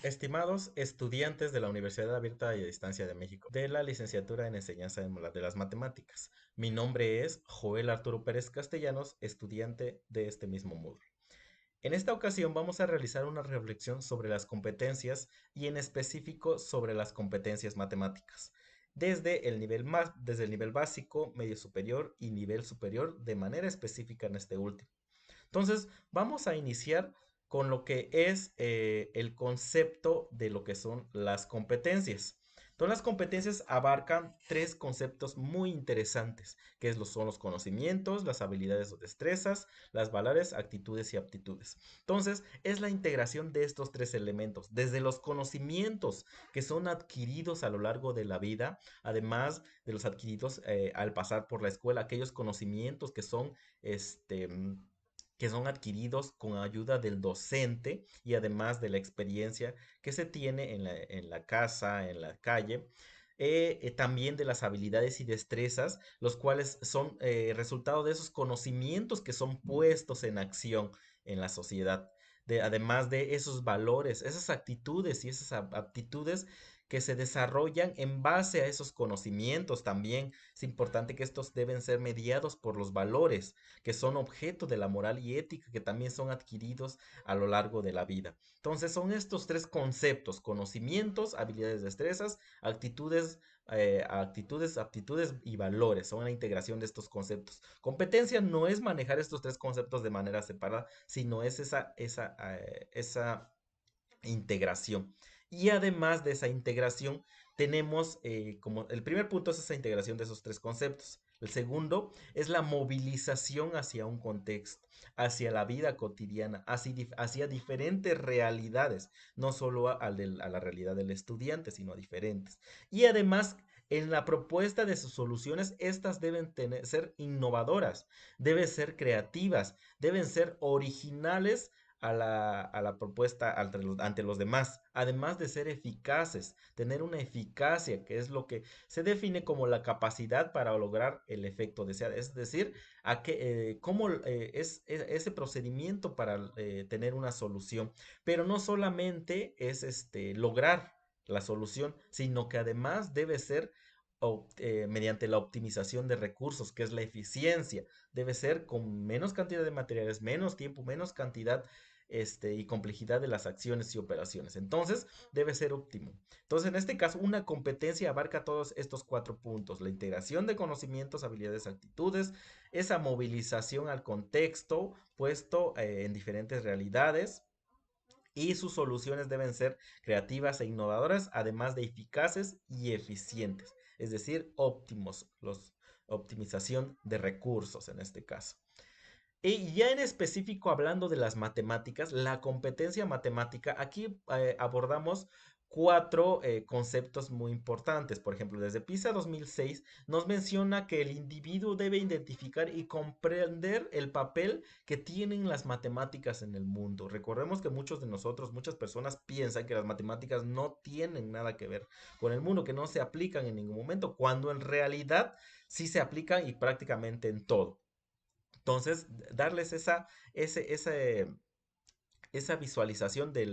Estimados estudiantes de la Universidad Abierta y a Distancia de México, de la licenciatura en Enseñanza de las Matemáticas. Mi nombre es Joel Arturo Pérez Castellanos, estudiante de este mismo módulo. En esta ocasión vamos a realizar una reflexión sobre las competencias y en específico sobre las competencias matemáticas, desde el nivel básico, medio superior y nivel superior de manera específica en este último. Entonces, vamos a iniciar con lo que es el concepto de lo que son las competencias. Entonces, las competencias abarcan tres conceptos muy interesantes, son los conocimientos, las habilidades o destrezas, las valores, actitudes y aptitudes. Entonces, es la integración de estos tres elementos, desde los conocimientos que son adquiridos a lo largo de la vida, además de los adquiridos al pasar por la escuela, aquellos conocimientos este, que son adquiridos con ayuda del docente y además de la experiencia que se tiene en la casa, en la calle. También de las habilidades y destrezas, los cuales son resultado de esos conocimientos que son puestos en acción en la sociedad. Además de esos valores, esas actitudes y esas aptitudes que se desarrollan en base a esos conocimientos también. Es importante que estos deben ser mediados por los valores que son objeto de la moral y ética que también son adquiridos a lo largo de la vida. Entonces son estos tres conceptos: conocimientos, habilidades, destrezas, aptitudes y valores. Son la integración de estos conceptos. Competencia no es manejar estos tres conceptos de manera separada, sino es esa integración. Y además de esa integración, tenemos como el primer punto es esa integración de esos tres conceptos. El segundo es la movilización hacia un contexto, hacia la vida cotidiana, hacia diferentes realidades, no solo a la realidad del estudiante, sino a diferentes. Y además, en la propuesta de sus soluciones, estas deben ser innovadoras, deben ser creativas, deben ser originales a la propuesta ante los demás, además de ser eficaces, tener una eficacia, que es lo que se define como la capacidad para lograr el efecto deseado, es decir, cómo ese procedimiento para tener una solución, pero no solamente es lograr la solución, sino que además debe ser mediante la optimización de recursos, que es la eficiencia. Debe ser con menos cantidad de materiales, menos tiempo, menos cantidad y complejidad de las acciones y operaciones. Entonces, debe ser óptimo. Entonces, en este caso, una competencia abarca todos estos cuatro puntos: la integración de conocimientos, habilidades, actitudes, esa movilización al contexto puesto en diferentes realidades, y sus soluciones deben ser creativas e innovadoras, además de eficaces y eficientes, es decir, optimización de recursos en este caso. Y ya en específico hablando de las matemáticas, la competencia matemática, aquí abordamos cuatro conceptos muy importantes. Por ejemplo, desde PISA 2006 nos menciona que el individuo debe identificar y comprender el papel que tienen las matemáticas en el mundo. Recordemos que muchos de nosotros, muchas personas piensan que las matemáticas no tienen nada que ver con el mundo, que no se aplican en ningún momento, cuando en realidad sí se aplican y prácticamente en todo. Entonces, darles esa visualización de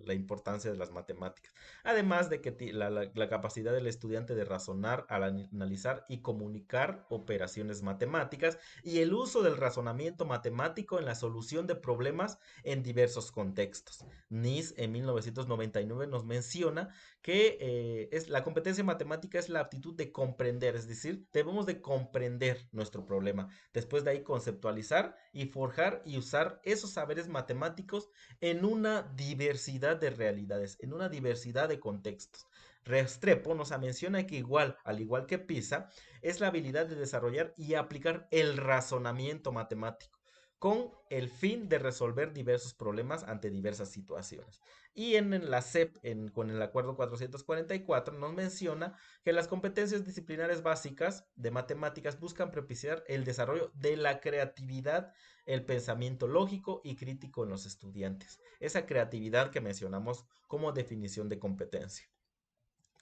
la importancia de las matemáticas. Además de que la capacidad del estudiante de razonar al analizar y comunicar operaciones matemáticas y el uso del razonamiento matemático en la solución de problemas en diversos contextos. NIS en 1999 nos menciona que la competencia matemática es la aptitud de comprender, es decir, debemos de comprender nuestro problema. Después de ahí conceptualizar y forjar y usar esos saberes matemáticos en una diversidad de realidades, en una diversidad de contextos. Restrepo nos menciona que al igual que PISA, es la habilidad de desarrollar y aplicar el razonamiento matemático con el fin de resolver diversos problemas ante diversas situaciones. Y en la SEP, con el acuerdo 444, nos menciona que las competencias disciplinares básicas de matemáticas buscan propiciar el desarrollo de la creatividad, el pensamiento lógico y crítico en los estudiantes. Esa creatividad que mencionamos como definición de competencia.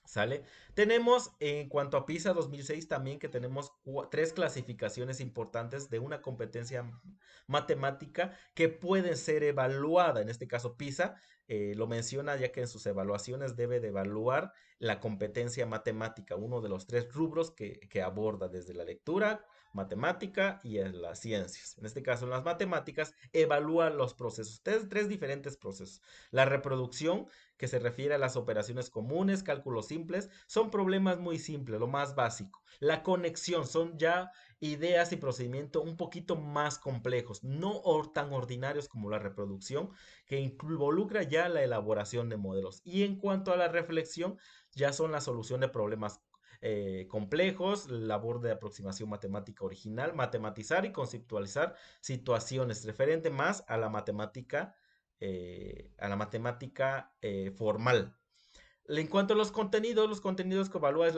¿Sale? Tenemos en cuanto a PISA 2006 también que tenemos tres clasificaciones importantes de una competencia matemática que pueden ser evaluada. En este caso PISA lo menciona ya que en sus evaluaciones debe de evaluar la competencia matemática, uno de los tres rubros que aborda desde la lectura, matemática y en las ciencias. En este caso en las matemáticas evalúa los procesos, tres diferentes procesos. La reproducción, que se refiere a las operaciones comunes, cálculos simples, son problemas muy simples, lo más básico. La conexión son ya ideas y procedimientos un poquito más complejos, no tan ordinarios como la reproducción, que involucra ya la elaboración de modelos. Y en cuanto a la reflexión, ya son la solución de problemas complejos, labor de aproximación matemática original, matematizar y conceptualizar situaciones referente más a la matemática formal. En cuanto a los contenidos que evalúa es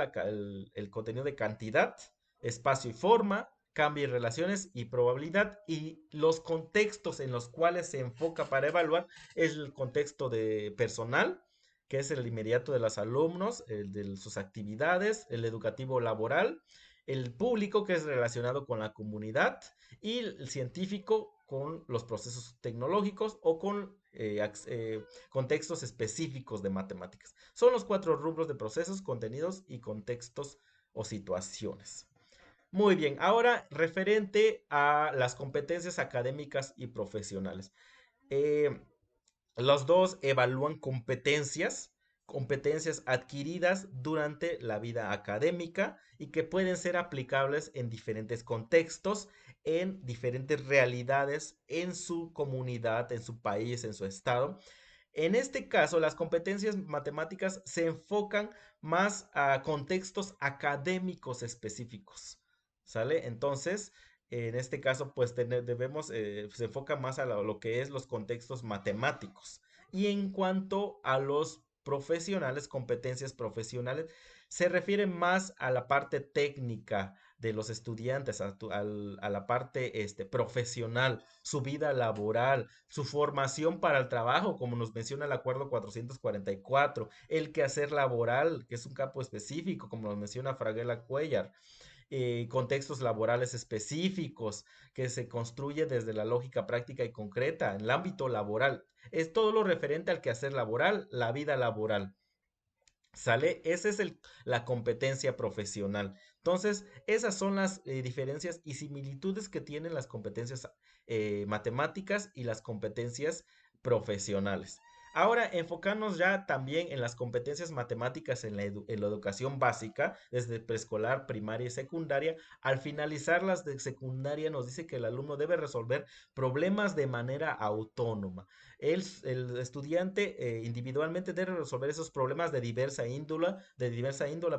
el contenido de cantidad, espacio y forma, cambio y relaciones y probabilidad, y los contextos en los cuales se enfoca para evaluar es el contexto de personal, que es el inmediato de los alumnos, el de sus actividades, el educativo laboral, el público, que es relacionado con la comunidad, y el científico con los procesos tecnológicos o con contextos específicos de matemáticas. Son los cuatro rubros de procesos, contenidos y contextos o situaciones. Muy bien, ahora referente a las competencias académicas y profesionales. Eh, los dos evalúan competencias adquiridas durante la vida académica y que pueden ser aplicables en diferentes contextos, en diferentes realidades, en su comunidad, en su país, en su estado. En este caso, las competencias matemáticas se enfocan más a contextos académicos específicos, ¿sale? Entonces, en este caso, pues se enfoca más a lo que es los contextos matemáticos. Y en cuanto a los profesionales, competencias profesionales, se refiere más a la parte técnica de los estudiantes, a la parte profesional, su vida laboral, su formación para el trabajo, como nos menciona el acuerdo 444, el quehacer laboral, que es un campo específico, como nos menciona Fraguela Cuellar, contextos laborales específicos que se construye desde la lógica práctica y concreta en el ámbito laboral. Es todo lo referente al quehacer laboral, la vida laboral. ¿Sale? Esa es la competencia profesional. Entonces, esas son las diferencias y similitudes que tienen las competencias matemáticas y las competencias profesionales. Ahora, enfocarnos ya también en las competencias matemáticas en la educación básica, desde preescolar, primaria y secundaria. Al finalizar las de secundaria, nos dice que el alumno debe resolver problemas de manera autónoma. El estudiante individualmente debe resolver esos problemas de diversa índole,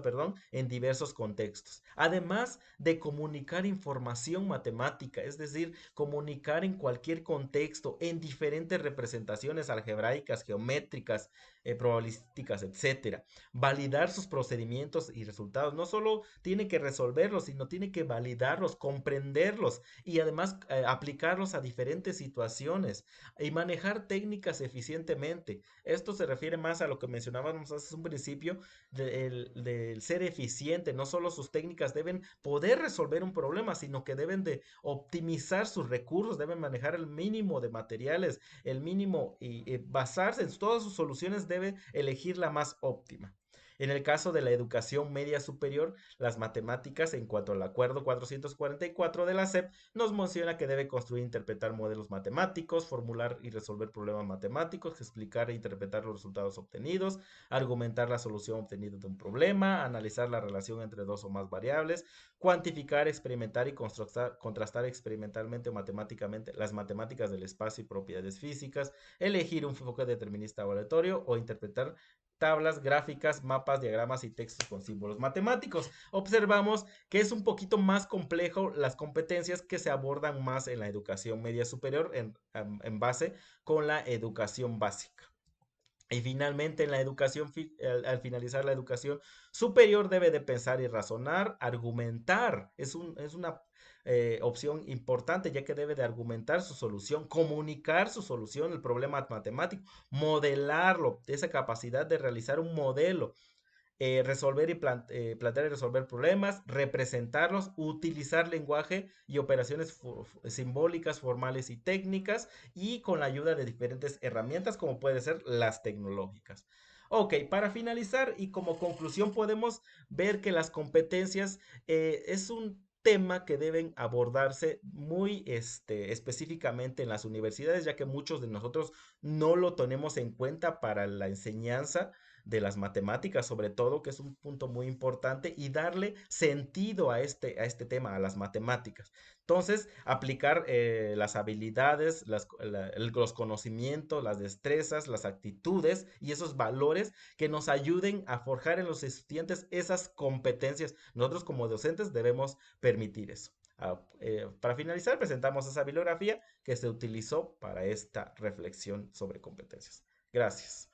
perdón, en diversos contextos. Además de comunicar información matemática, es decir, comunicar en cualquier contexto, en diferentes representaciones algebraicas, geométricas, probabilísticas, etcétera. Validar sus procedimientos y resultados. No solo tiene que resolverlos, sino tiene que validarlos, comprenderlos y además aplicarlos a diferentes situaciones y manejar técnicas eficientemente. Esto se refiere más a lo que mencionábamos hace un principio del ser eficiente. No solo sus técnicas deben poder resolver un problema, sino que deben de optimizar sus recursos, deben manejar el mínimo de materiales, el mínimo y basarse en todas sus soluciones, debe elegir la más óptima. En el caso de la educación media superior, las matemáticas, en cuanto al acuerdo 444 de la SEP, nos menciona que debe construir e interpretar modelos matemáticos, formular y resolver problemas matemáticos, explicar e interpretar los resultados obtenidos, argumentar la solución obtenida de un problema, analizar la relación entre dos o más variables, cuantificar, experimentar y contrastar experimentalmente o matemáticamente las matemáticas del espacio y propiedades físicas, elegir un enfoque determinista o aleatorio o interpretar tablas, gráficas, mapas, diagramas y textos con símbolos matemáticos. Observamos que es un poquito más complejo las competencias que se abordan más en la educación media superior en base con la educación básica. Y finalmente, en la educación, al finalizar la educación superior, debe de pensar y razonar, argumentar. Es una opción importante, ya que debe de argumentar su solución, comunicar su solución, el problema matemático, modelarlo, esa capacidad de realizar un modelo resolver y plantear y resolver problemas, representarlos, utilizar lenguaje y operaciones simbólicas, formales y técnicas, y con la ayuda de diferentes herramientas como puede ser las tecnológicas. Ok, para finalizar y como conclusión podemos ver que las competencias es un tema que deben abordarse muy específicamente en las universidades, ya que muchos de nosotros no lo tenemos en cuenta para la enseñanza de las matemáticas, sobre todo, que es un punto muy importante, y darle sentido a este tema, a las matemáticas. Entonces, aplicar las habilidades, los conocimientos, las destrezas, las actitudes y esos valores que nos ayuden a forjar en los estudiantes esas competencias. Nosotros como docentes debemos permitir eso. Para finalizar, presentamos esa bibliografía que se utilizó para esta reflexión sobre competencias. Gracias.